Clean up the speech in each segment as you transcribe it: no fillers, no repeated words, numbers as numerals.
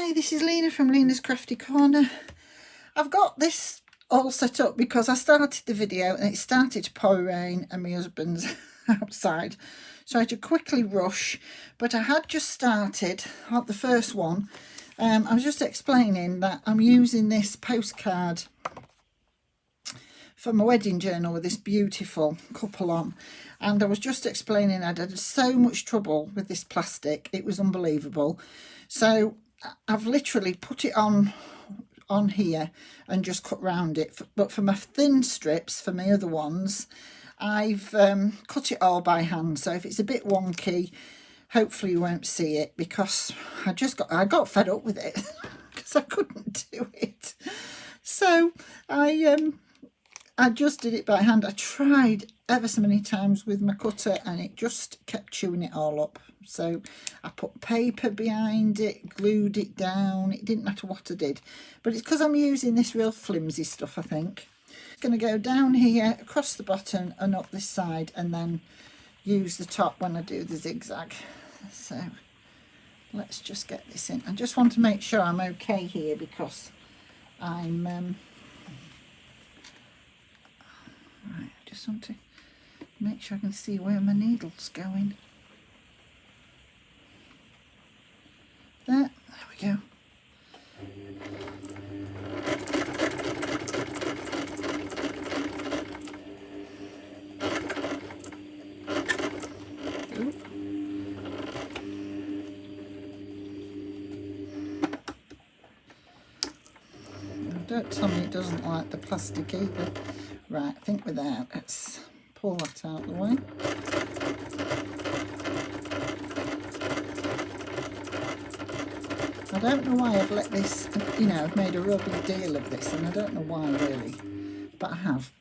Hi, this is Lena from Lena's Crafty Corner. I've got this all set up because I started the video and it started to pour rain and my husband's outside. So I had to quickly rush, but I had just started on the first one. I was just explaining that I'm using this postcard for my wedding journal with this beautiful couple on, and I was just explaining I'd had so much trouble with this plastic, it was unbelievable. So I've literally put it on here and just cut round it, but for my thin strips, for my other ones, I've cut it all by hand. So if it's a bit wonky, hopefully you won't see it, because I got fed up with it because I couldn't do it. So I just did it by hand. I tried ever so many times with my cutter and it just kept chewing it all up. So I put paper behind it, glued it down. It didn't matter what I did. But it's because I'm using this real flimsy stuff, I think. I'm going to go down here, across the bottom and up this side, and then use the top when I do the zigzag. So let's just get this in. I just want to make sure I'm okay here because I'm... Right, I just want to make sure I can see where my needle's going. There we go. Ooh. Don't tell me it doesn't like the plastic either. Right, I think we're there. Let's pull that out of the way. I don't know why I've let this, I've made a real big deal of this, and I don't know why really, but I have.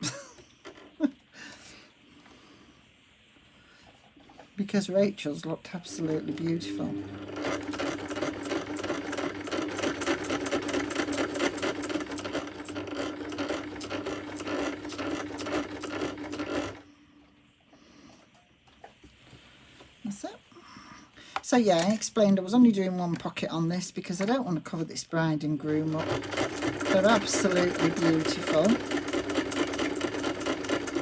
Because Rachel's looked absolutely beautiful. That's it. So yeah, I explained I was only doing one pocket on this because I don't want to cover this bride and groom up. They're absolutely beautiful.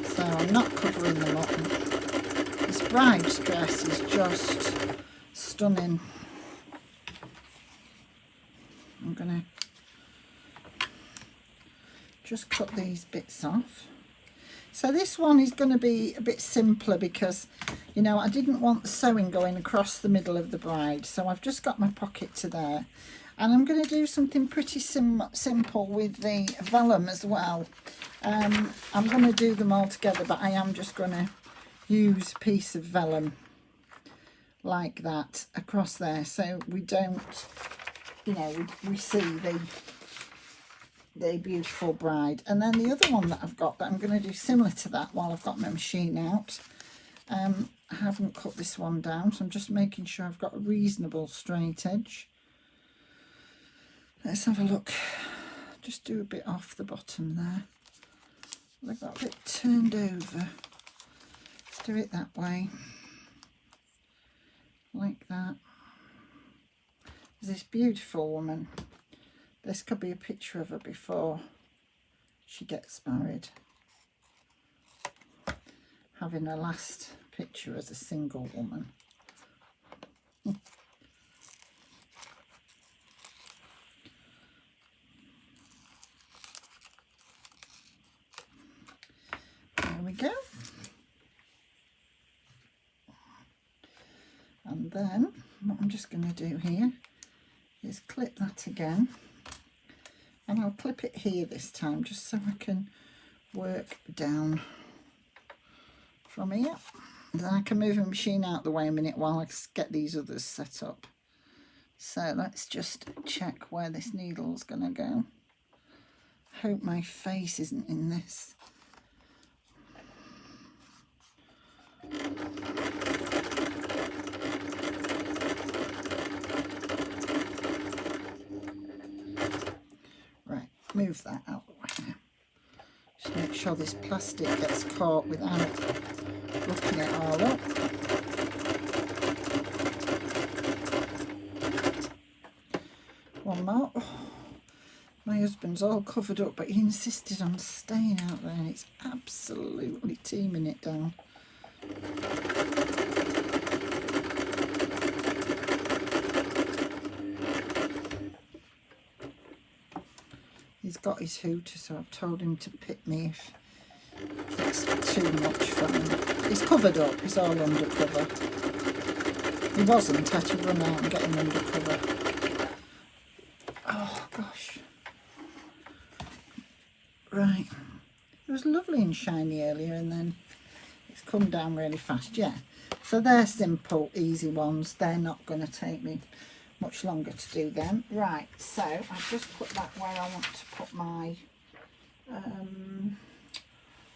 So I'm not covering them up. This bride's dress is just stunning. I'm going to just cut these bits off. So this one is going to be a bit simpler because, I didn't want the sewing going across the middle of the bride. So I've just got my pocket to there. And I'm going to do something pretty simple with the vellum as well. I'm going to do them all together, but I am just going to use a piece of vellum like that across there. So we don't, we see the beautiful bride. And then the other one that I've got that I'm going to do similar to that while I've got my machine out, I haven't cut this one down, so I'm just making sure I've got a reasonable straight edge. Let's have a look. Just do a bit off the bottom there. I've got a bit turned over. Let's do it that way, like that. There's this beautiful woman. This could be a picture of her before she gets married, having her last picture as a single woman. There we go. And then what I'm just going to do here is clip that again. And I'll clip it here this time, just so I can work down from here. And then I can move the machine out the way a minute while I get these others set up. So let's just check where this needle's going to go. Hope my face isn't in this. Move that out the way now. Just make sure this plastic gets caught without looking it all up. one more. Oh, my husband's all covered up, but he insisted on staying out there, and it's absolutely teeming it down. He's got his hooter, so I've told him to pick me if it's too much for him. He's covered up, he's all undercover. He wasn't, I had to run out and get him undercover. Oh gosh. Right. It was lovely and shiny earlier, and then it's come down really fast. Yeah. So they're simple, easy ones. They're not going to take me much longer to do them. Right, so I've just put that where I want to put my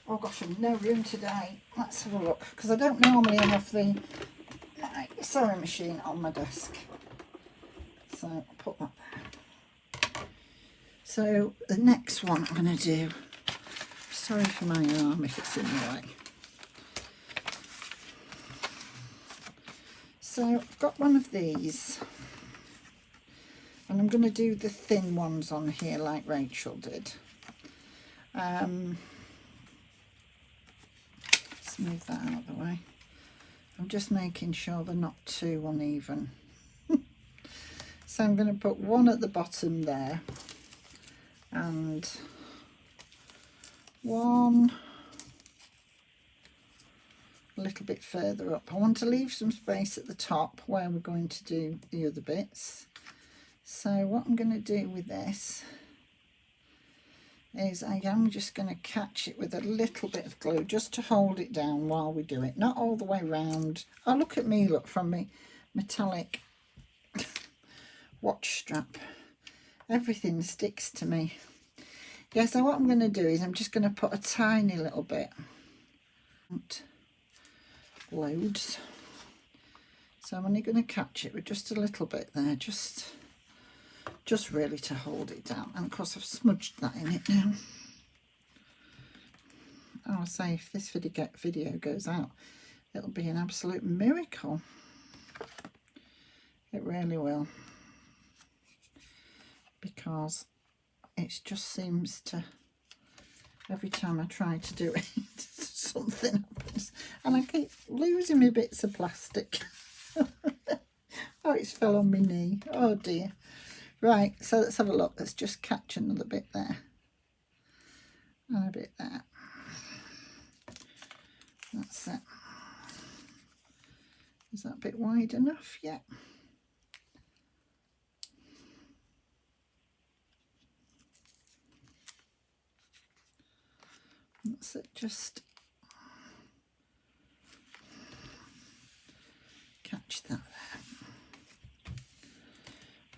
oh gosh, I've no room today. Let's have a look, because I don't normally have the sewing machine on my desk, so I'll put that there. So the next one I'm going to do, sorry for my arm if it's in the way. So I've got one of these, and I'm going to do the thin ones on here like Rachel did. Let's move that out of the way. I'm just making sure they're not too uneven. So I'm going to put one at the bottom there, and one a little bit further up. I want to leave some space at the top where we're going to do the other bits. So what I'm going to do with this is I am just going to catch it with a little bit of glue just to hold it down while we do it, not all the way round. Oh, look at me, look, from my metallic watch strap. Everything sticks to me. Yeah, so what I'm going to do is I'm just going to put a tiny little bit, not loads, so I'm only going to catch it with just a little bit there, just really to hold it down. And of course I've smudged that in it now. I'll say if this video goes out, it'll be an absolute miracle. It really will, because it just seems to, every time I try to do it, something happens, and I keep losing my bits of plastic. Oh, it's fell on my knee. Oh dear. Right, so let's have a look. Let's just catch another bit there and a bit there. That's it. Is that a bit wide enough? Yeah. That's it, just catch that there.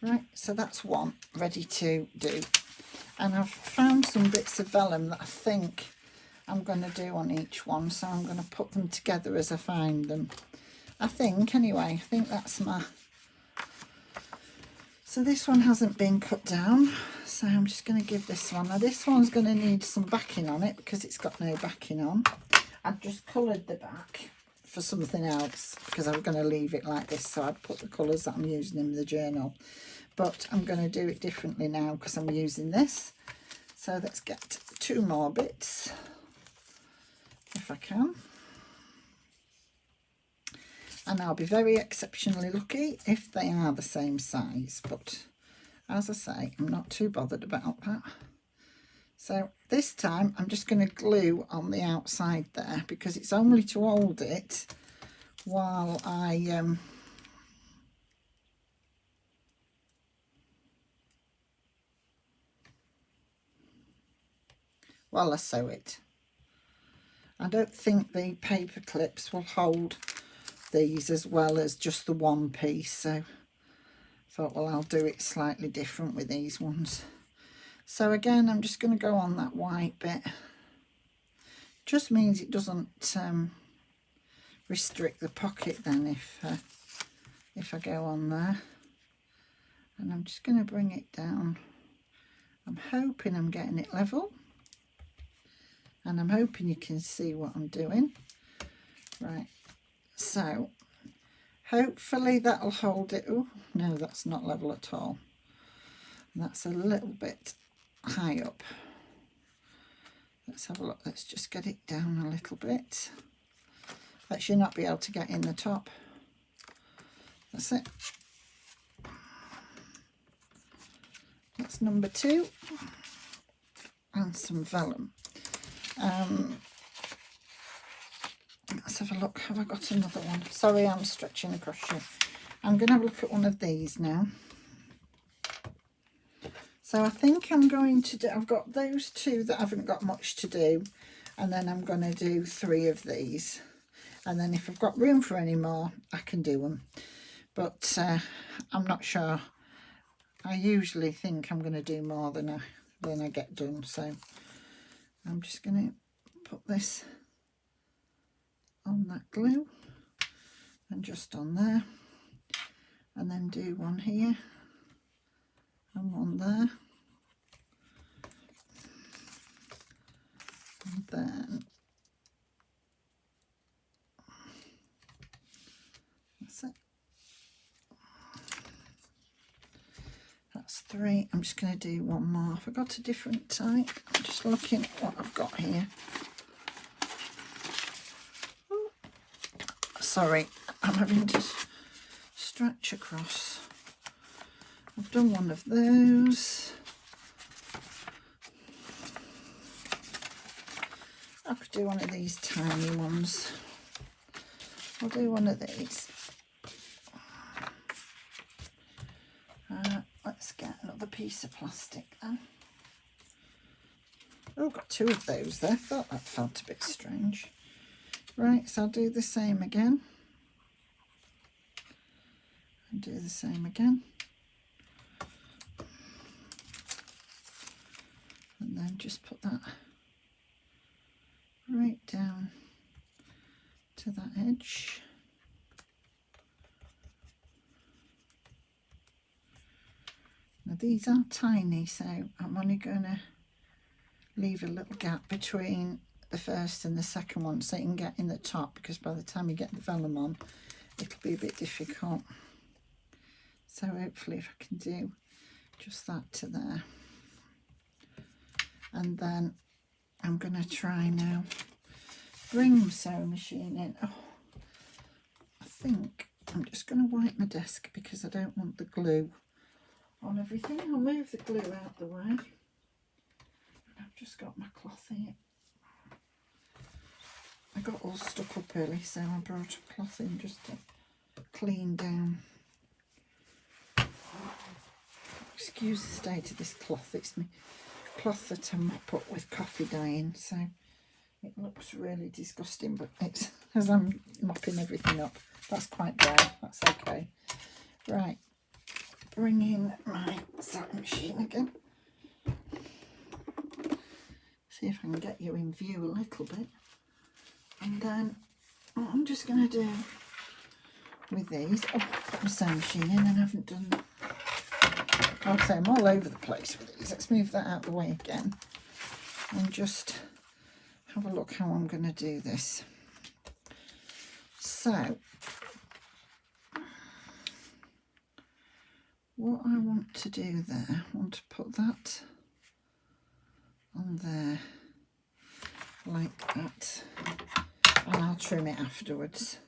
Right, so that's one ready to do. And I've found some bits of vellum that I think I'm going to do on each one, so I'm going to put them together as I find them. I think, anyway, I think that's my... So this one hasn't been cut down, so I'm just going to give this one. Now this one's going to need some backing on it because it's got no backing on. I've just coloured the back for something else because I'm going to leave it like this, so I'd put the colours that I'm using in the journal. But I'm going to do it differently now because I'm using this. So let's get two more bits, if I can. And I'll be very exceptionally lucky if they are the same size. But as I say, I'm not too bothered about that. So this time I'm just going to glue on the outside there because it's only to hold it while I sew it. I don't think the paper clips will hold these as well as just the one piece, so I thought, well, I'll do it slightly different with these ones. So again, I'm just going to go on that white bit. Just means it doesn't restrict the pocket then if I go on there. And I'm just going to bring it down. I'm hoping I'm getting it level, and I'm hoping you can see what I'm doing. Right, so hopefully that'll hold it. Oh no, that's not level at all. That's a little bit high up. Let's have a look. Let's just get it down a little bit. That should not be able to get in the top. That's it. That's number 2. And some vellum. Let's have a look. Have I got another one? Sorry, I'm stretching across you. I'm going to have a look at one of these now. So I think I'm going to do, I've got those 2 that haven't got much to do, and then I'm going to do 3 of these, and then if I've got room for any more I can do them, but I'm not sure. I usually think I'm going to do more than I get done, so I'm just going to put this on that glue and just on there, and then do one here and one there, and then that's it. That's 3. I'm just going to do one more. I've got a different type. I'm just looking at what I've got here. Ooh. Sorry, I'm having to stretch across. I've done one of those. I could do one of these tiny ones. I'll do one of these. Let's get another piece of plastic then. Oh, got 2 of those there. Thought that felt a bit strange. Right, so I'll do the same again. And do the same again. And then just put that right down to that edge. Now these are tiny, so I'm only going to leave a little gap between the first and the second one so you can get in the top, because by the time you get the vellum on it'll be a bit difficult. So hopefully if I can do just that to there. And then I'm going to try now bring my sewing machine in. Oh, I think I'm just going to wipe my desk because I don't want the glue on everything. I'll move the glue out the way. And I've just got my cloth here. I got all stuck up early, so I brought a cloth in just to clean down. Excuse the state of this cloth. It's my cloth that I mop up with coffee dye in, so it looks really disgusting, but it's as I'm mopping everything up. That's quite dry. That's okay. Right. Bring in my sewing machine again. See if I can get you in view a little bit. And then what I'm just going to do with these, put my sewing machine in, and I haven't done, I'll say I'm all over the place with these. Let's move that out the way again and just have a look how I'm going to do this. So what I want to do there, I want to put that on there like that, and I'll trim it afterwards.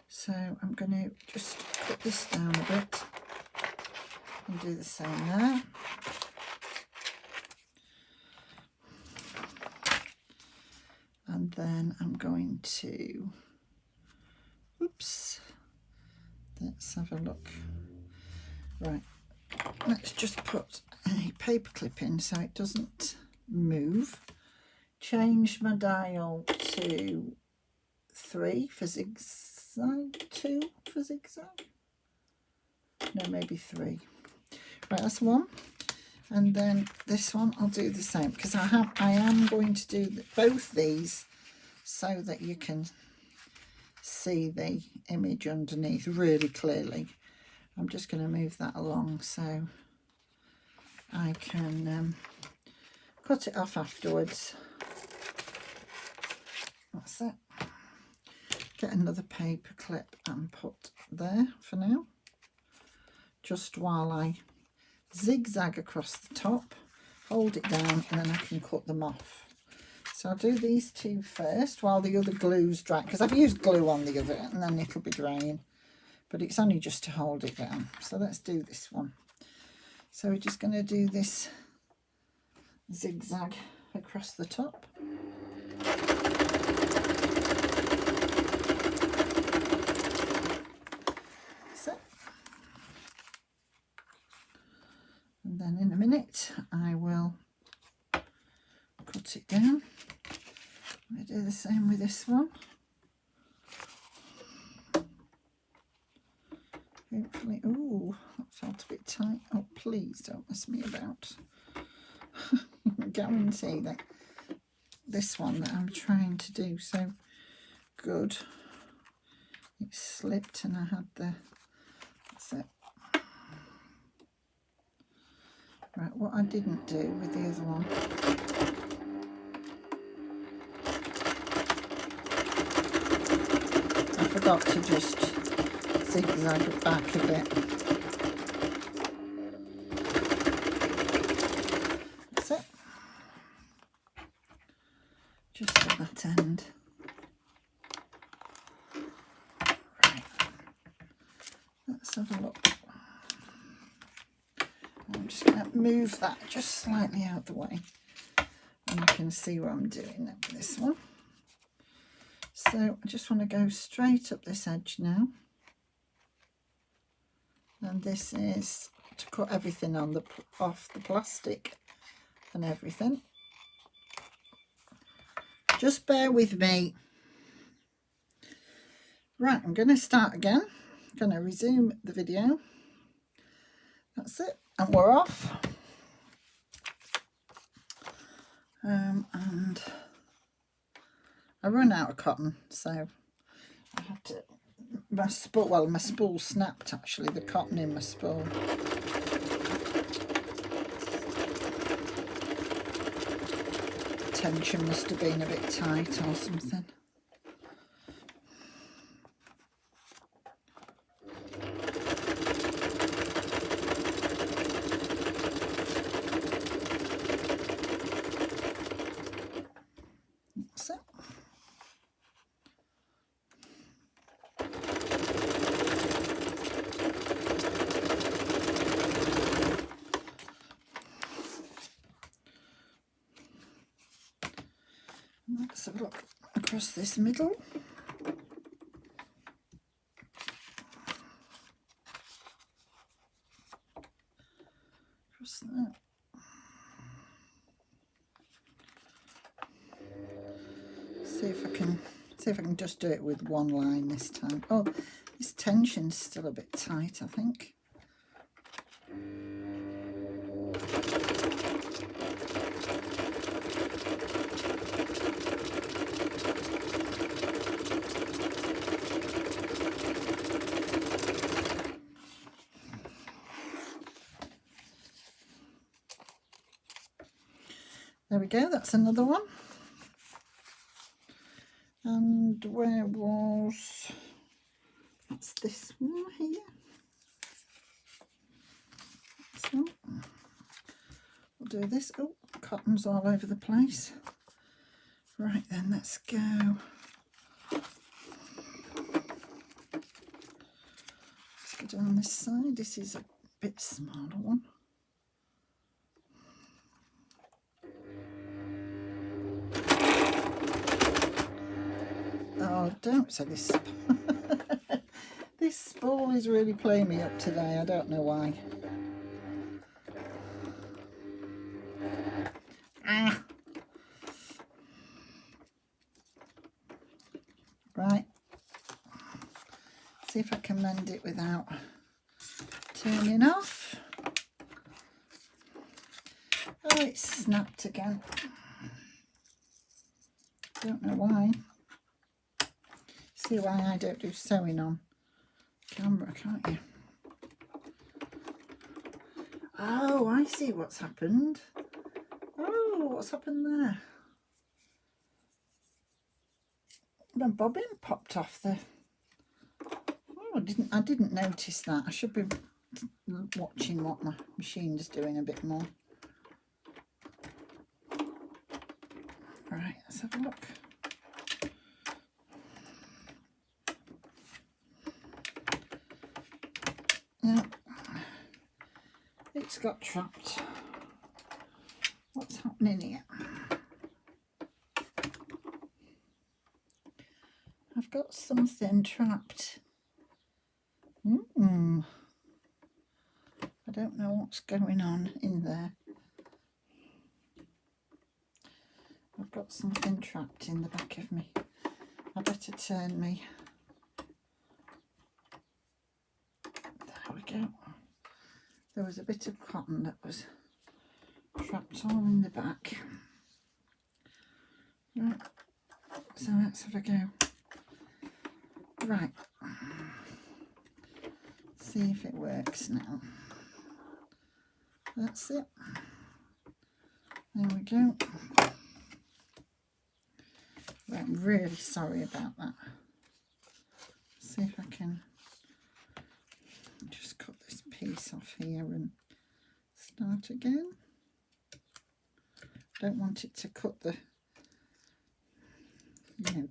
So I'm going to just cut this down a bit and do the same there. And then I'm going to, oops, let's have a look. Right, let's just put a paper clip in so it doesn't move. Change my dial to 3 for zigzag, 2 for zigzag. No, maybe 3. Right, that's 1. And then this one I'll do the same, because I am going to do both these so that you can see the image underneath really clearly. I'm just going to move that along so I can cut it off afterwards. That's it. Get another paper clip and put there for now, just while I zigzag across the top, hold it down, and then I can cut them off. So I'll do these two first while the other glue's dry, because I've used glue on the other and then it'll be drying, but it's only just to hold it down. So let's do this one. So we're just going to do this zigzag across the top. So, and then in a minute I will cut it down. I'm going to do the same with this one. Hopefully, oh, that felt a bit tight. Oh, please don't mess me about. I guarantee that this one that I'm trying to do so good, it slipped and I had the, that's it. Right, what I didn't do with the other one, I forgot to just zigzag it back a bit. That's it. Just at that end. Right. Let's have a look. I'm just going to move that just slightly out of the way and you can see what I'm doing with this one. So I just want to go straight up this edge now. And this is to cut everything on off the plastic and everything. Just bear with me. Right, I'm going to start again. I'm going to resume the video. That's it, and we're off. And I run out of cotton, so I had to. My spool snapped actually, the cotton in my spool. Tension must have been a bit tight or something. That's it. Let's have a look across this middle. Across that. See if I can just do it with one line this time. Oh, this tension's still a bit tight, I think. There we go, that's another one. And where was, that's this one here. This one. We'll do this. Oh, cotton's all over the place. Right then, let's go. Let's go down this side. This is a bit smaller one. Oh, don't say this. This spool is really playing me up today. I don't know why. Ah. Right. See if I can mend it without turning off. Oh, it's snapped again. Don't know why. See why I don't do sewing on camera, can't you? Oh, I see what's happened. Oh, what's happened there? The bobbin popped off the. Oh, I didn't notice that. I should be watching what my machine's doing a bit more. Right, let's have a look. Yeah, it's got trapped. What's happening here? I've got something trapped. I don't know what's going on in there. I've got something trapped in the back of me. I better turn me. There we go. There was a bit of cotton that was trapped all in the back. Right, so let's have a go. Right, see if it works now. That's it. There we go. Right, I'm really sorry about that. See if I can just cut this piece off here and start again. Don't want it to cut the,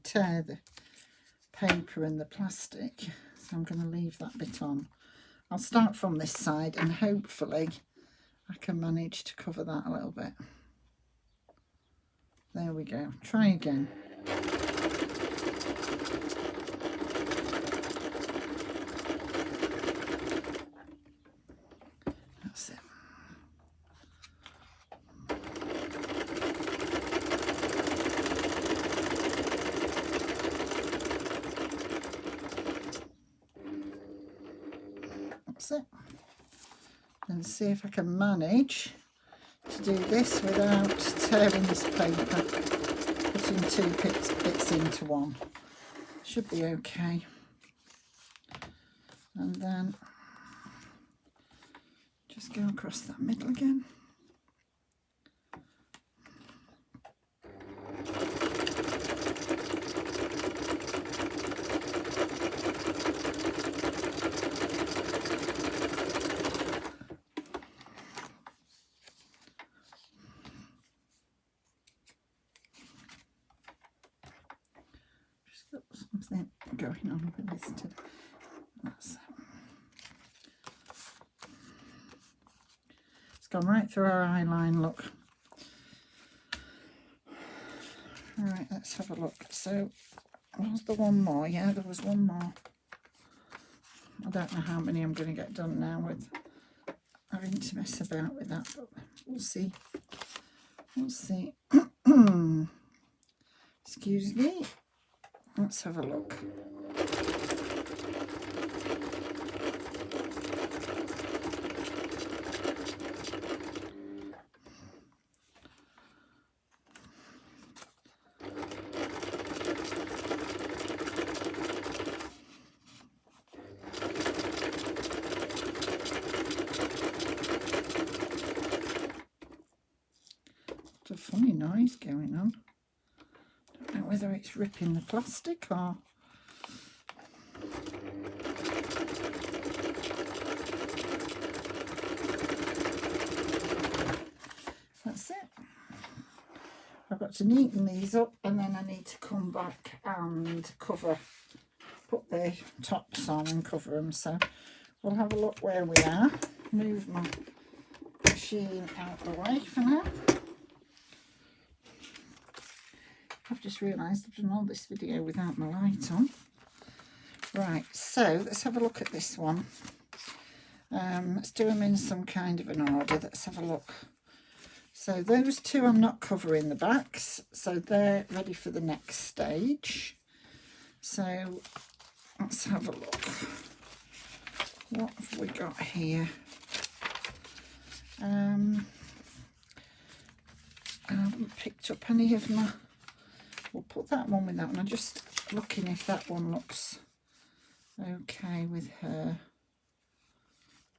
tear the paper and the plastic, so I'm going to leave that bit on. I'll start from this side and hopefully I can manage to cover that a little bit. There we go. Try again. That's it. That's it. And see if I can manage to do this without tearing this paper, putting two bits into one. Should be okay. And then just go across that middle again. Something going on with this today. That's it's gone right through our eye line, look. Right, let's have a look. So was there one more? Yeah, there was one more. I don't know how many I'm going to get done now with having to mess about with that, but we'll see. We'll see. Excuse me. Let's have a look. There's a funny noise going on. Don't know whether it's ripping the plastic or... That's it. I've got to neaten these up and then I need to come back and cover, put the tops on and cover them. So we'll have a look where we are. Move my machine out the way for now. I've just realised I've done all this video without my light on. Right, so let's have a look at this one. Let's do them in some kind of an order. Let's have a look. So those two I'm not covering the backs, so they're ready for the next stage. So let's have a look. What have we got here? I haven't picked up any of my... We'll put that one with that one. I'm just looking if that one looks okay with her.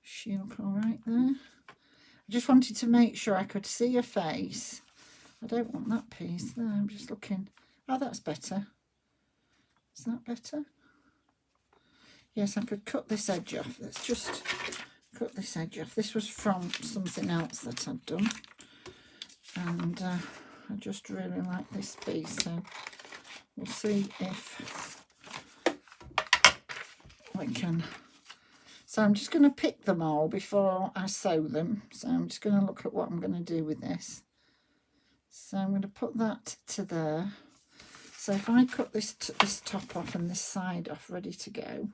She look all right there? I just wanted to make sure I could see her face. I don't want that piece there. I'm just looking. Oh, that's better. Is that better? Yes, I could cut this edge off. Let's just cut this edge off. This was from something else that I'd done, and I just really like this piece, so we'll see if we can. So I'm just going to pick them all before I sew them. So I'm just going to look at what I'm going to do with this. So I'm going to put that to there. So if I cut this top off and this side off, ready to go.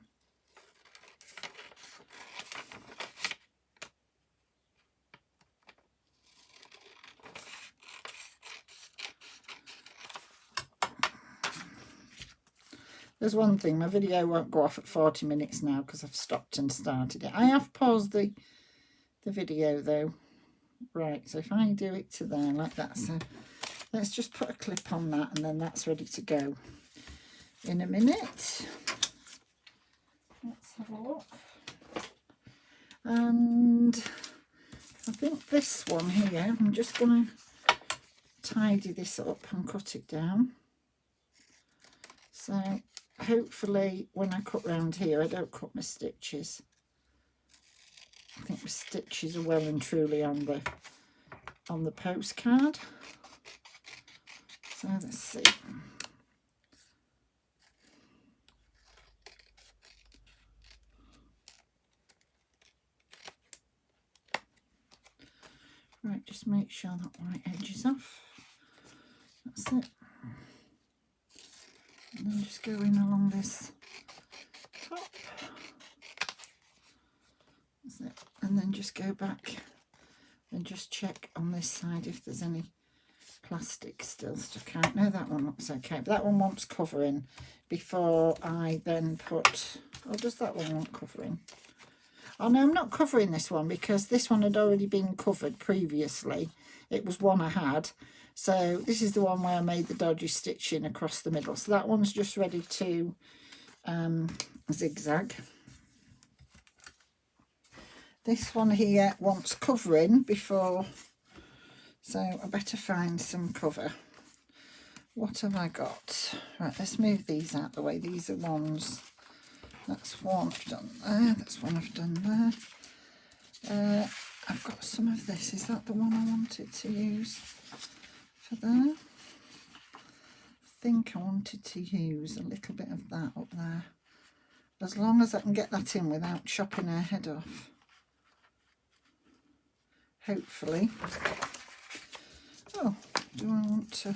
There's one thing, my video won't go off at 40 minutes now because I've stopped and started it. I have paused the video though. Right, so if I do it to there like that, so let's just put a clip on that and then that's ready to go in a minute. Let's have a look. And I think this one here, I'm just going to tidy this up and cut it down. So hopefully when I cut round here I don't cut my stitches. I think my stitches are well and truly on the postcard. So let's see. Right, just make sure that white edge is off. That's it. And then just going along this top. That's it. And then just go back and just check on this side if there's any plastic still stuck out. No, that one looks okay, but that one wants covering before I then put, or does that one want covering? Oh no, I'm not covering this one because this one had already been covered previously. It was one I had. So this is the one where I made the dodgy stitching across the middle. So that one's just ready to zigzag. This one here wants covering before, so I better find some cover. What have I got? Right, let's move these out the way. These are ones. That's one I've done there. That's one I've done there. I've got some of this. Is that the one I wanted to use for there? I think I wanted to use a little bit of that up there. As long as I can get that in without chopping her head off. Hopefully. Oh, do I want to?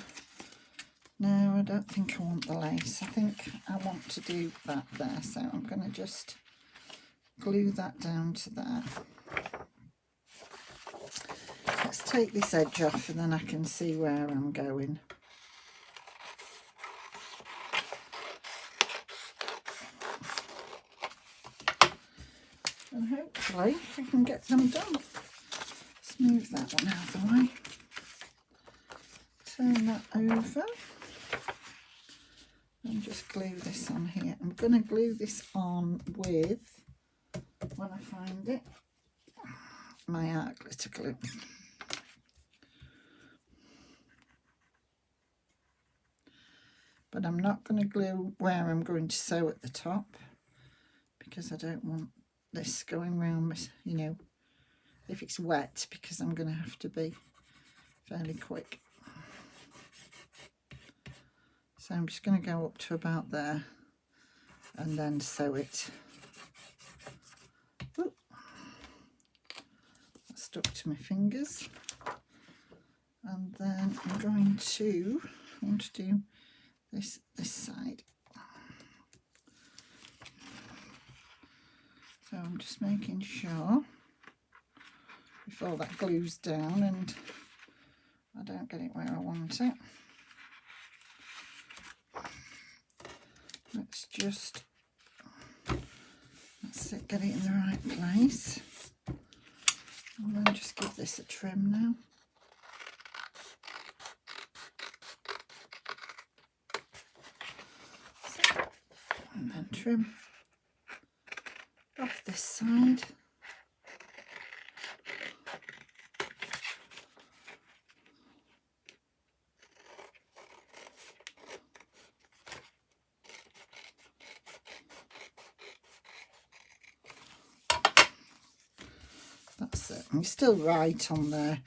No, I don't think I want the lace. I think I want to do that there. So I'm going to just glue that down to there. Let's take this edge off and then I can see where I'm going. And hopefully we can get them done. Let's move that one out of the way. Turn that over. And just glue this on here. I'm going to glue this on with, when I find it, my art glitter glue. But I'm not going to glue where I'm going to sew at the top because I don't want this going round, you know, if it's wet, because I'm going to have to be fairly quick. So I'm just going to go up to about there and then sew it. Ooh. That stuck to my fingers. And then I'm going to, I want to do this side. So I'm just making sure before that glues down and I don't get it where I want it. Let's just, that's it, get it in the right place. And then just give this a trim now. So, and then trim off this side. you're still right on there.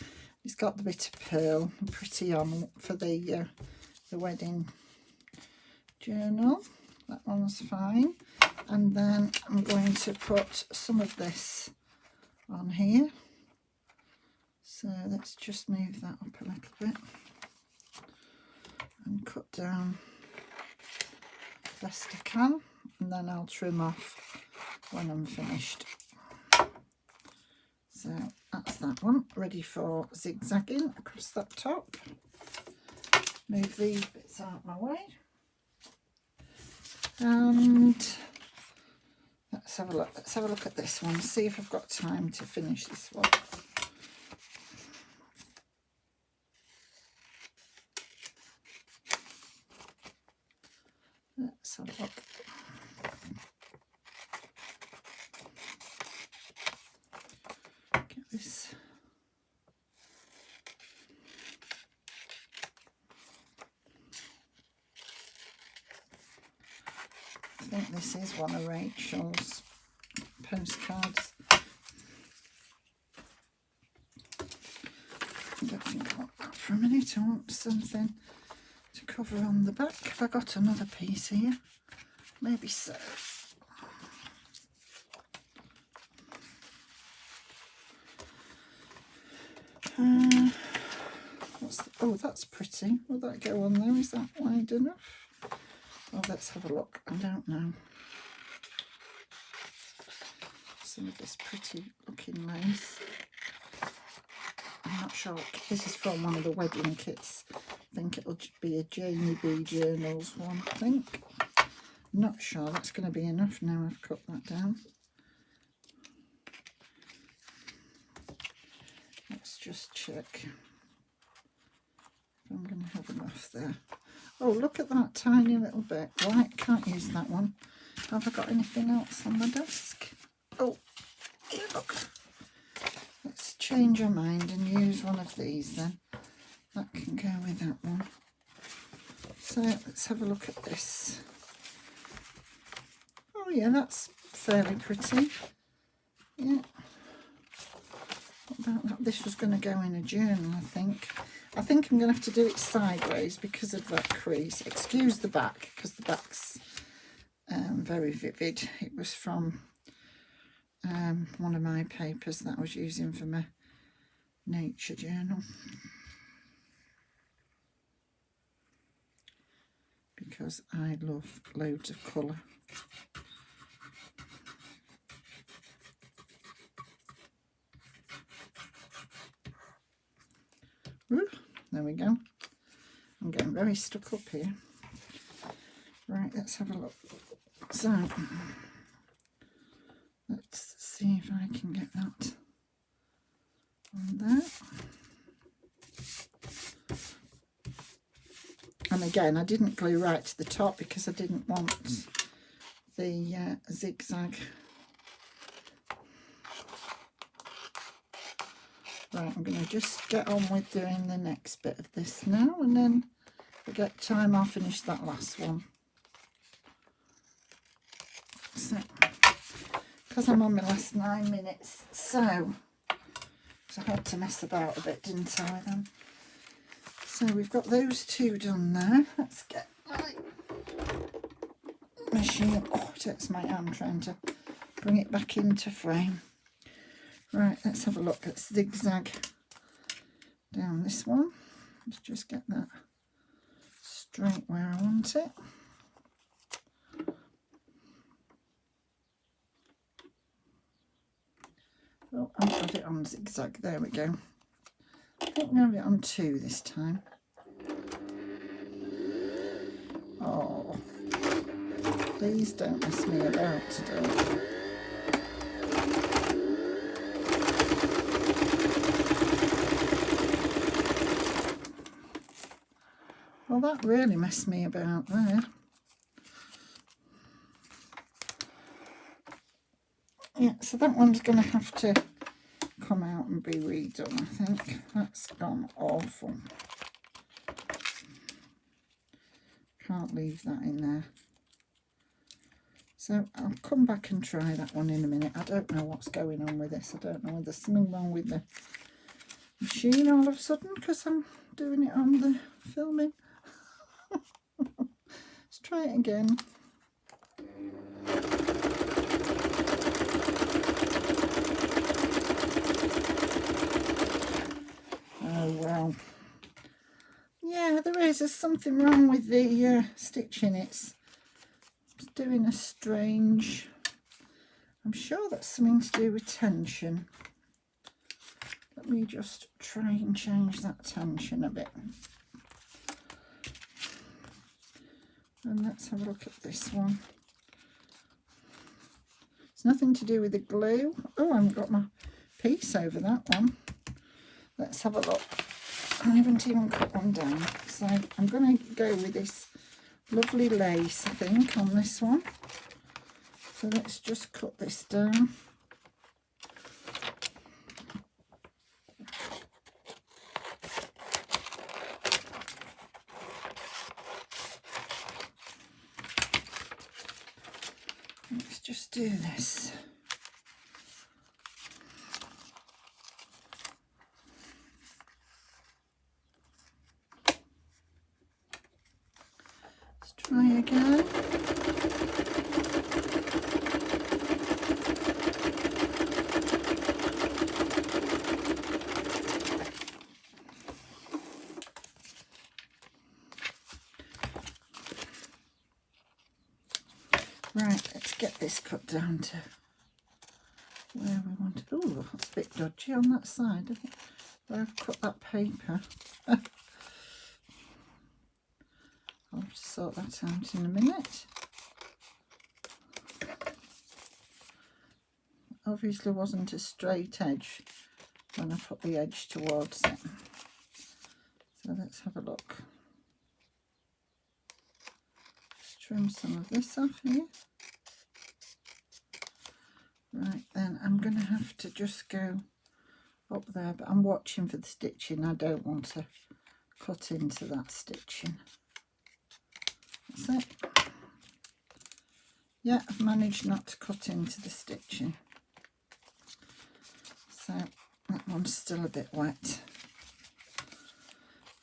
It's got the bit of pearl pretty on for the wedding journal. That one's fine. And then I'm going to put some of this on here. So let's just move that up a little bit and cut down best I can, and then I'll trim off when I'm finished. So that's that one, ready for zigzagging across that top. Move these bits out of my way. And let's have a look. Let's have a look at this one, see if I've got time to finish this one. Let's have a look. Get this. I think this is one of Rachel's postcards. I don't think I want that for a minute. I want something to cover on the back. Have I got another piece here? Maybe so. Oh, that's pretty. Will that go on there? Is that wide enough? Oh, let's have a look. I don't know. Some of this pretty looking lace. I'm not sure. This is from one of the wedding kits. I think it'll be a Jamie B Journals one, I think. I'm not sure that's going to be enough now I've cut that down. Let's just check. I'm going to have enough there. Oh, look at that tiny little bit. Right, can't use that one. Have I got anything else on my desk? Oh, here, look. Let's change our mind and use one of these then. That can go with that one. So let's have a look at this. Oh yeah, that's fairly pretty. Yeah. What about that? This was going to go in a journal, I think. I think I'm going to have to do it sideways because of that crease. Excuse the back, because the back's very vivid. It was from one of my papers that I was using for my nature journal. Because I love loads of colour. Ooh, there we go. I'm getting very stuck up here. Right, let's have a look. So, let's see if I can get that on there. And again, I didn't glue right to the top because I didn't want the zigzag. Right, I'm going to just get on with doing the next bit of this now, and then if I get time I'll finish that last one. So, because I'm on my last 9 minutes, so I had to mess about a bit, didn't I, then? So we've got those two done now. Let's get my machine. Oh, it hurts my hand trying to bring it back into frame. Right, let's have a look. Let's zigzag down this one. Let's just get that straight where I want it. Oh, I've got it on zigzag. There we go. I think we have it on 2 this time. Oh, please don't mess me about today. Well, that really messed me about there. Yeah, so that one's going to have to come out and be redone, I think. That's gone awful. Can't leave that in there. So I'll come back and try that one in a minute. I don't know what's going on with this. I don't know whether there's something wrong with the machine all of a sudden because I'm doing it on the filming. Let's try it again. Oh well. Yeah, there's something wrong with the stitching. It's doing a strange, I'm sure that's something to do with tension. Let me just try and change that tension a bit. And let's have a look at this one. It's nothing to do with the glue. Oh, I haven't got my piece over that one. Let's have a look. I haven't even cut one down. So I'm going to go with this lovely lace, I think, on this one. So let's just cut this down. Let's just do this. Let's try again. Right, let's get this cut down to where we want it. Oh, that's a bit dodgy on that side, I think, where I've cut that paper. I'll have to sort that out in a minute. Obviously wasn't a straight edge when I put the edge towards it. So let's have a look. Just trim some of this off here. Right, then I'm going to have to just go up there, but I'm watching for the stitching. I don't want to cut into that stitching. That's it. Yeah, I've managed not to cut into the stitching. So that one's still a bit wet.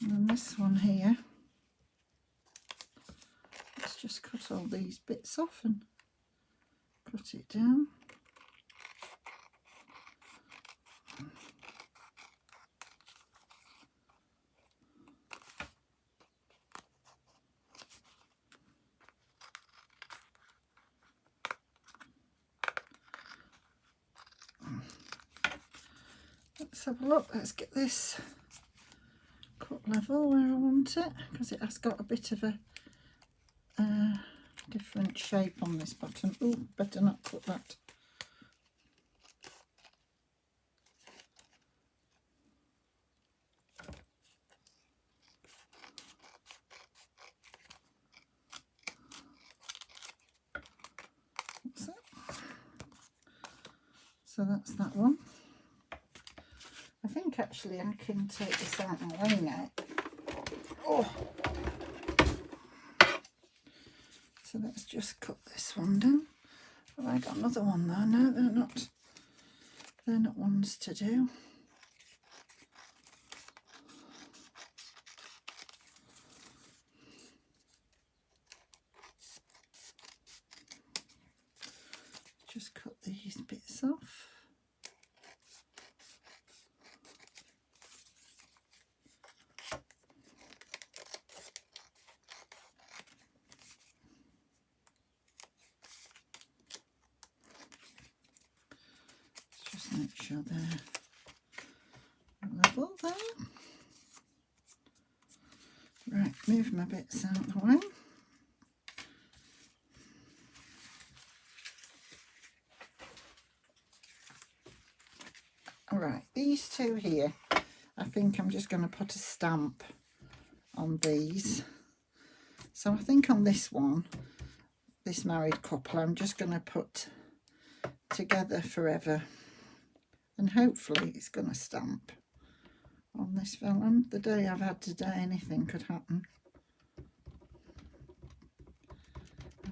And then this one here, let's just cut all these bits off and cut it down. Let's have a look. Let's get this cut level where I want it, because it has got a bit of a different shape on this button. Oh, better not cut that. That's it. So that's that one. I think actually I can take this out and weigh now. Oh. So let's just cut this one down. Have I got another one there? No, they're not. They're not ones to do. Just cut these bits off. Just make sure they're level there. Right, move my bits out of the way. Alright, these two here, I think I'm just going to put a stamp on these. So I think on this one, this married couple, I'm just going to put together forever. And hopefully it's going to stamp on this vellum. The day I've had today, anything could happen.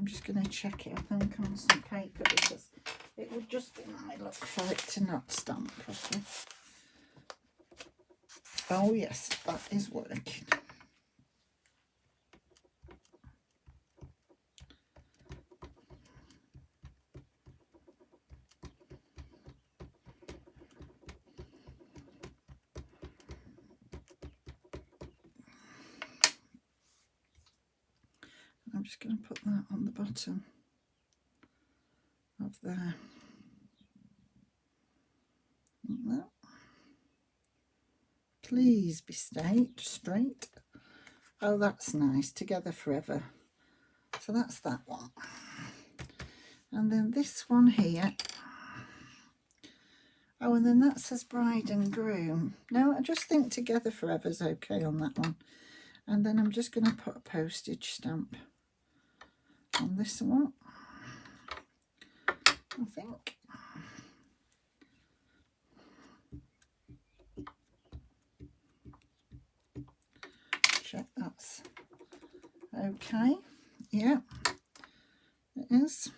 I'm just going to check it, I think, on some paper, because it would just be my luck for it to not stamp properly. Oh yes, that is working. I'm just going to put that on the bottom of there. Like that. Please be straight. Oh, that's nice. Together forever. So that's that one. And then this one here. Oh, and then that says bride and groom. No, I just think together forever is okay on that one. And then I'm just going to put a postage stamp on this one, I think. Check that's okay. Yeah, it is.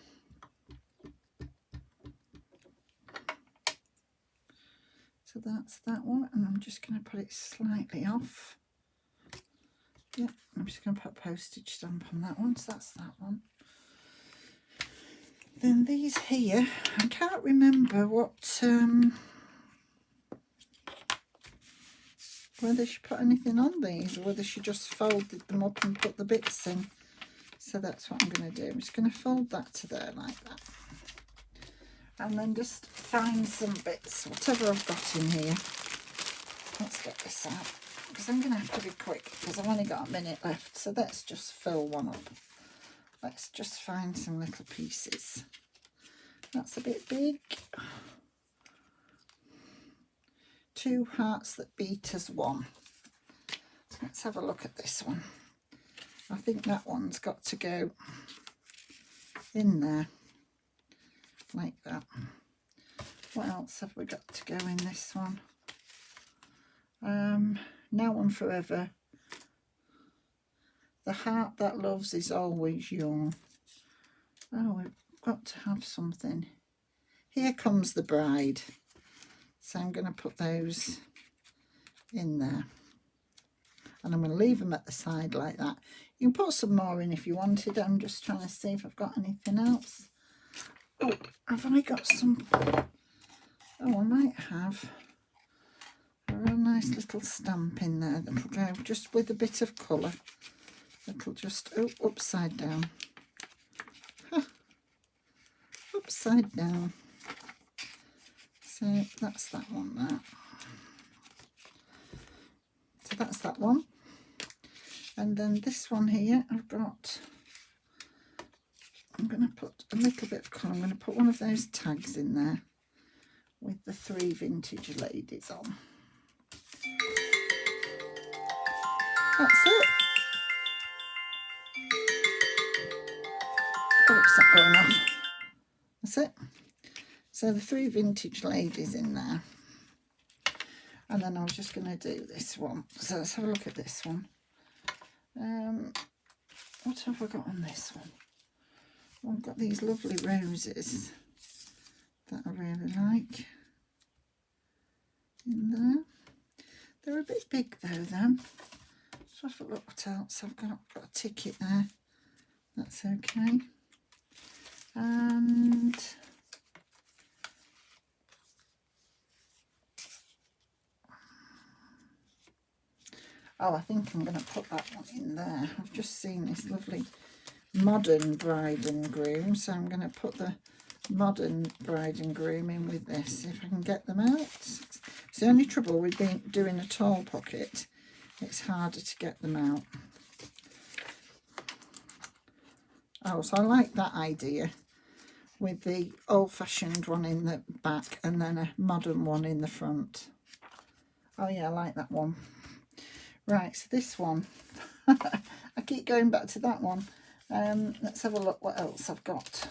So that's that one, and I'm just going to put it slightly off. Yeah, I'm just going to put a postage stamp on that one, so that's that one. Then these here, I can't remember what, whether she put anything on these or whether she just folded them up and put the bits in. So that's what I'm going to do. I'm just going to fold that to there like that. And then just find some bits, whatever I've got in here. Let's get this out, because I'm going to have to be quick, because I've only got a minute left. So let's just fill one up. Let's just find some little pieces. That's a bit big. 2 hearts that beat as one. So let's have a look at this one. I think that one's got to go in there like that. What else have we got to go in this one? Now and forever. The heart that loves is always young. Oh, we've got to have something. Here comes the bride. So I'm going to put those in there. And I'm going to leave them at the side like that. You can put some more in if you wanted. I'm just trying to see if I've got anything else. Oh, have I got some? Oh, I might have a real nice little stamp in there that'll go just with a bit of colour. It'll just, oh, upside down. Huh. Upside down. So that's that one there. So that's that one. And then this one here, I've got, I'm going to put a little bit of colour. I'm going to put one of those tags in there with the 3 vintage ladies on. That's it. Oh, it's not going off. That's it. So the 3 vintage ladies in there. And then I was just going to do this one. So let's have a look at this one. What have I got on this one? Well, I've got these lovely roses that I really like in there. They're a bit big though then. So have a look what else I've got. I've got a ticket there. That's okay. And oh, I think I'm going to put that one in there. I've just seen this lovely modern bride and groom, so I'm going to put the modern bride and groom in with this, if I can get them out. It's the only trouble with doing a tall pocket, it's harder to get them out. Oh, so I like that idea, with the old-fashioned one in the back and then a modern one in the front. Oh yeah, I like that one. Right, so this one, I keep going back to that one. Let's have a look what else I've got.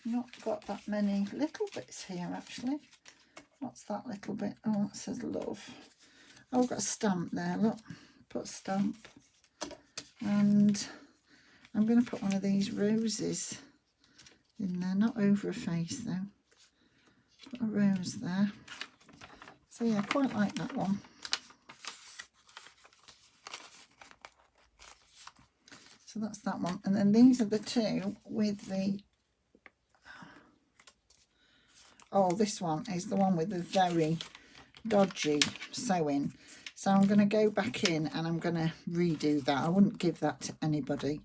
Not got that many little bits here actually. What's that little bit? Oh, that says love. Oh, I've got a stamp there, look. Put a stamp. And I'm going to put one of these roses in there, not over a face though. Put a rose there. So yeah, I quite like that one. So that's that one. And then these are the two with the, oh, this one is the one with the very dodgy sewing. So I'm going to go back in and I'm going to redo that. I wouldn't give that to anybody.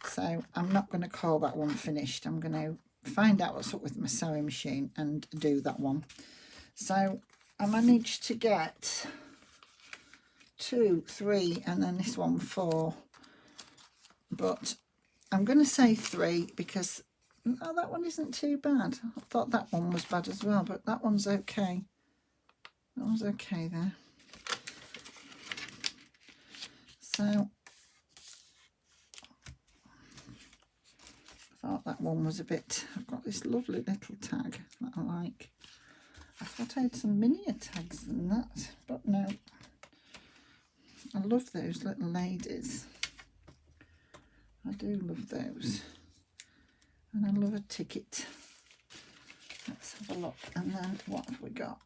So I'm not going to call that one finished. I'm going to find out what's up with my sewing machine and do that one. So I managed to get 2, 3, and then this one 4. But I'm going to say 3 because oh, that one isn't too bad. I thought that one was bad as well, but that one's okay. That one's okay there. So I thought that one was a bit, I've got this lovely little tag that I like. I thought I had some minier tags than that, but no. I love those little ladies. I do love those. And I love a ticket. Let's have a look. And then what have we got?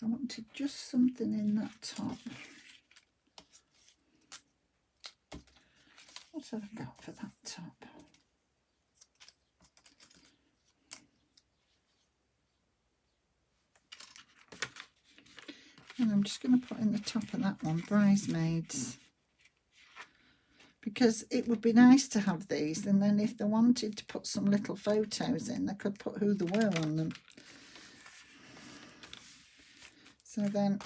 I wanted just something in that top. What have I got for that top? And I'm just going to put in the top of that one, Bridesmaids. Because it would be nice to have these, and then if they wanted to put some little photos in, they could put who they were on them. So then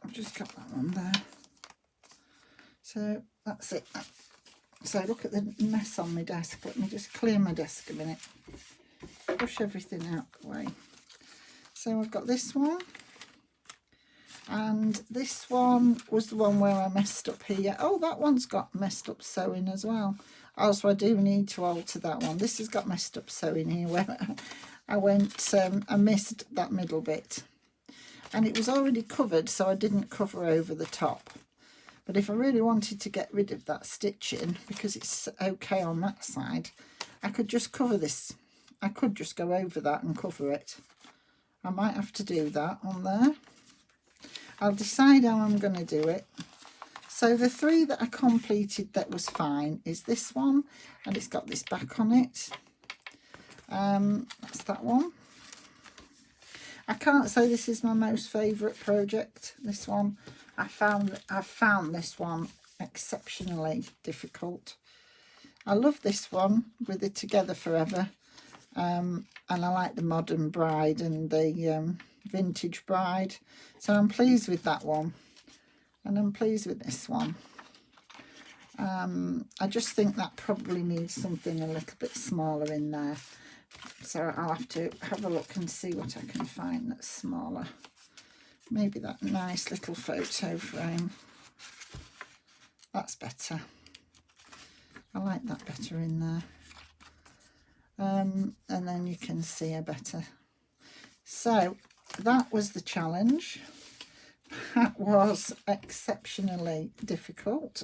I've just got that one there. So that's it. So look at the mess on my desk. Let me just clear my desk a minute. Push everything out the way. So I've got this one. And this one was the one where I messed up here. Oh, that one's got messed up sewing as well. Oh, so I do need to alter that one. This has got messed up sewing here where I missed that middle bit. And it was already covered, so I didn't cover over the top. But if I really wanted to get rid of that stitching, because it's okay on that side, I could just cover this. I could just go over that and cover it. I might have to do that on there. I'll decide how I'm going to do it. So the 3 that I completed that was fine is this one, and it's got this back on it. That's that one. I can't say this is my most favourite project, this one. I found this one exceptionally difficult. I love this one with the Together Forever, and I like the Modern Bride and the Vintage Bride, so I'm pleased with that one, and I'm pleased with this one. I just think that probably needs something a little bit smaller in there, so I'll have to have a look and see what I can find that's smaller. Maybe that nice little photo frame, that's better. I like that better in there. And then you can see her better. So that was the challenge. That was exceptionally difficult.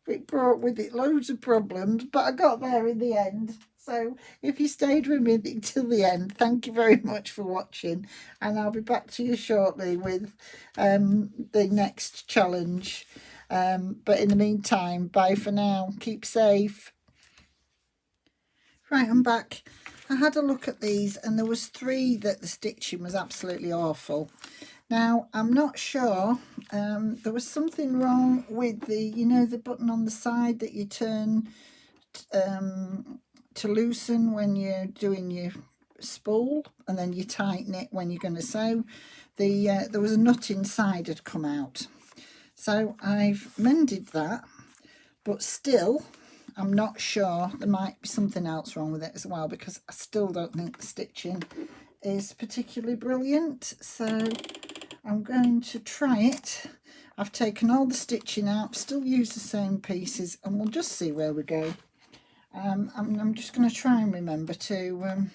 It brought with it loads of problems, but I got there in the end. So if you stayed with me till the end, thank you very much for watching, and I'll be back to you shortly with the next challenge. But in the meantime, bye for now. Keep safe. Right, I'm back. I had a look at these, and there was 3 that the stitching was absolutely awful. Now, I'm not sure. There was something wrong with the, you know, the button on the side that you turn to loosen when you're doing your spool, and then you tighten it when you're going to sew. There was a nut inside had come out. So I've mended that, but still, I'm not sure. There might be something else wrong with it as well, because I still don't think the stitching is particularly brilliant. So I'm going to try it. I've taken all the stitching out, still use the same pieces, and we'll just see where we go. I'm just going to try and remember to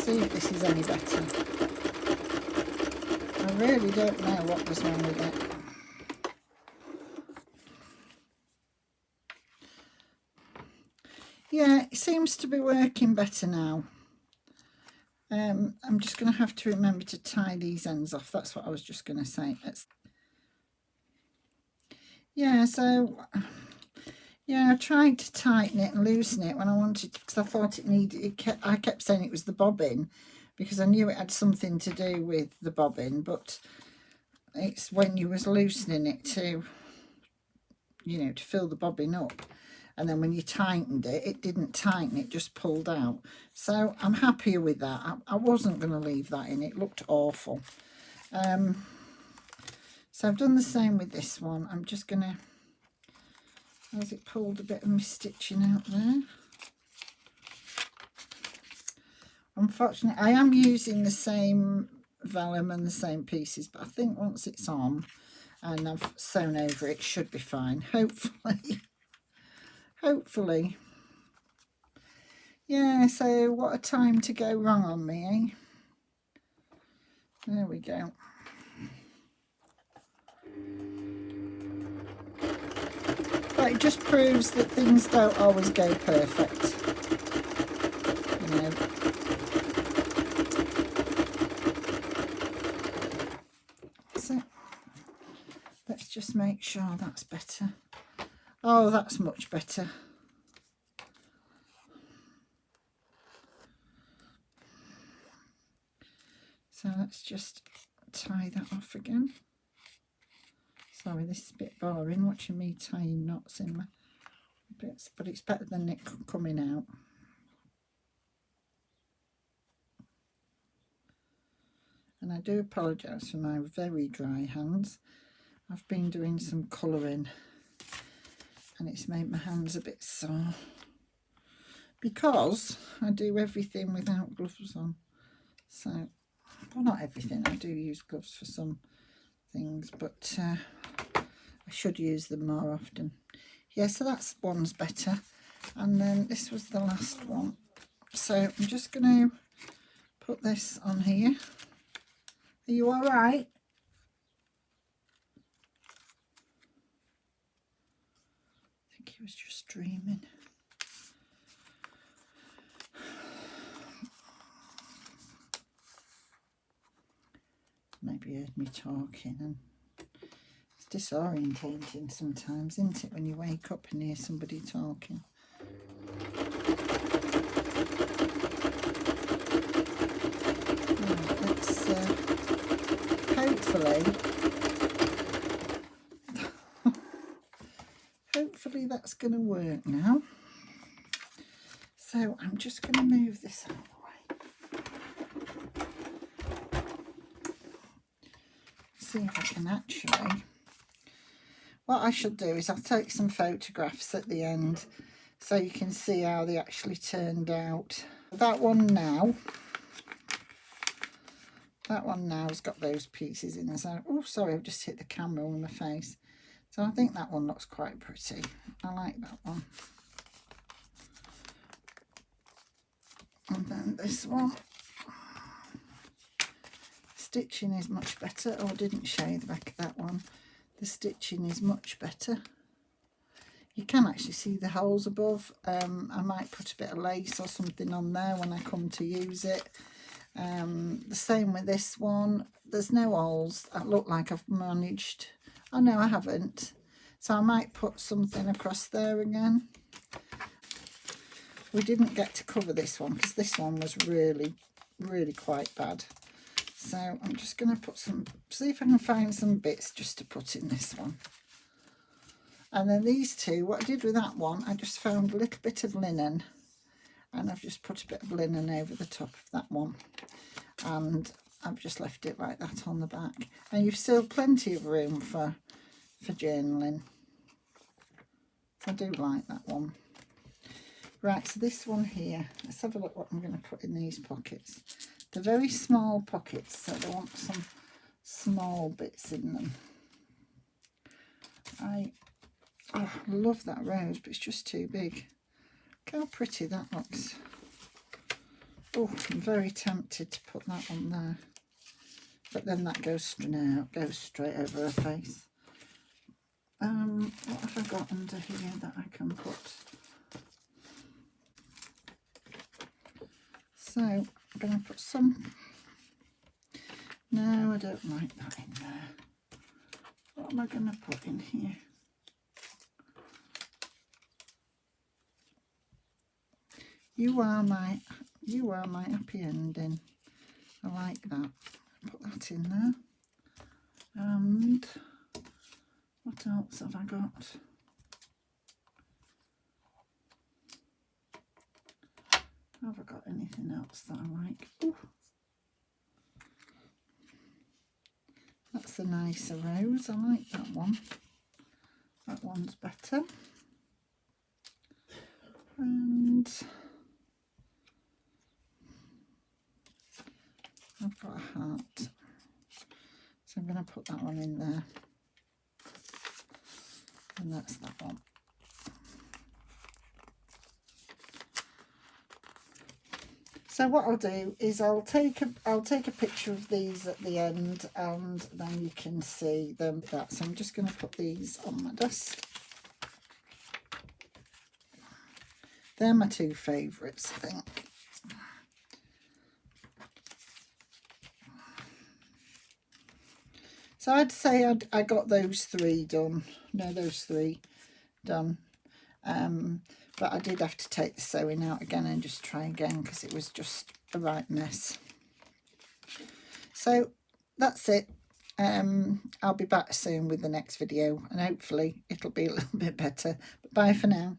see if this is any better. I really don't know what was wrong with it. Yeah, it seems to be working better now. I'm just going to have to remember to tie these ends off. That's what I was just going to say. Yeah, so yeah, I tried to tighten it and loosen it when I wanted to, because I thought it needed. I kept saying it was the bobbin because I knew it had something to do with the bobbin, but it's when you was loosening it to, you know, to fill the bobbin up. And then when you tightened it, it didn't tighten, it just pulled out. So I'm happier with that. I wasn't going to leave that in. It looked awful. So I've done the same with this one. I'm just going to, as it pulled a bit of my stitching out there. Unfortunately, I am using the same vellum and the same pieces, but I think once it's on and I've sewn over it, should be fine, hopefully. Hopefully. Yeah, so what a time to go wrong on me, eh? There we go. But it just proves that things don't always go perfect, you know. So let's just make sure that's better. Oh, that's much better. So let's just tie that off again. Sorry, this is a bit boring watching me tying knots in my bits, but it's better than it coming out. And I do apologise for my very dry hands. I've been doing some colouring and it's made my hands a bit sore because I do everything without gloves on. So, well, not everything, I do use gloves for some things, but I should use them more often. Yeah, so that's one's better. And then this was the last one. So I'm just going to put this on here. Are you all right? I think he was just dreaming. Maybe he heard me talking, and it's disorientating sometimes, isn't it, when you wake up and hear somebody talking. Right, let's hopefully that's going to work now. So I'm just going to move this out of the way. See if I can actually. What I should do is I'll take some photographs at the end so you can see how they actually turned out. That one now's got those pieces in. So, oh, sorry, I've just hit the camera on my face. So I think that one looks quite pretty. I like that one. And then this one. Stitching is much better. Oh, I didn't show you the back of that one. The stitching is much better. You can actually see the holes above. I might put a bit of lace or something on there when I come to use it. The same with this one. There's no holes. That look like I've managed. Oh no, I haven't. So I might put something across there again. We didn't get to cover this one because this one was really quite bad. So I'm just going to put some, see if I can find some bits just to put in this one. And then these two, what I did with that one, I just found a little bit of linen and I've just put a bit of linen over the top of that one. And I've just left it like that on the back. And you've still plenty of room for journaling. I do like that one. Right, so this one here, let's have a look what I'm going to put in these pockets. They're very small pockets, so I want some small bits in them. I love that rose, but it's just too big. Look how pretty that looks. Oh, I'm very tempted to put that on there, but then that goes straight over her face. What have I got under here that I can put? So I'm going to put some. No, I don't like that in there. What am I going to put in here? You are my happy ending. I like that. Put that in there. And what else have I got? Have I got anything else that I like? Ooh. That's a nicer rose. I like that one. That one's better. And I've got a heart. So I'm going to put that one in there. And that's that one. So what I'll do is I'll take a picture of these at the end, and then you can see them. So I'm just going to put these on my desk. They're my two favourites, I think. So I'd say I got those three done. No, those three done. But I did have to take the sewing out again and just try again because it was just a right mess. So that's it. I'll be back soon with the next video, and hopefully it'll be a little bit better. But bye for now.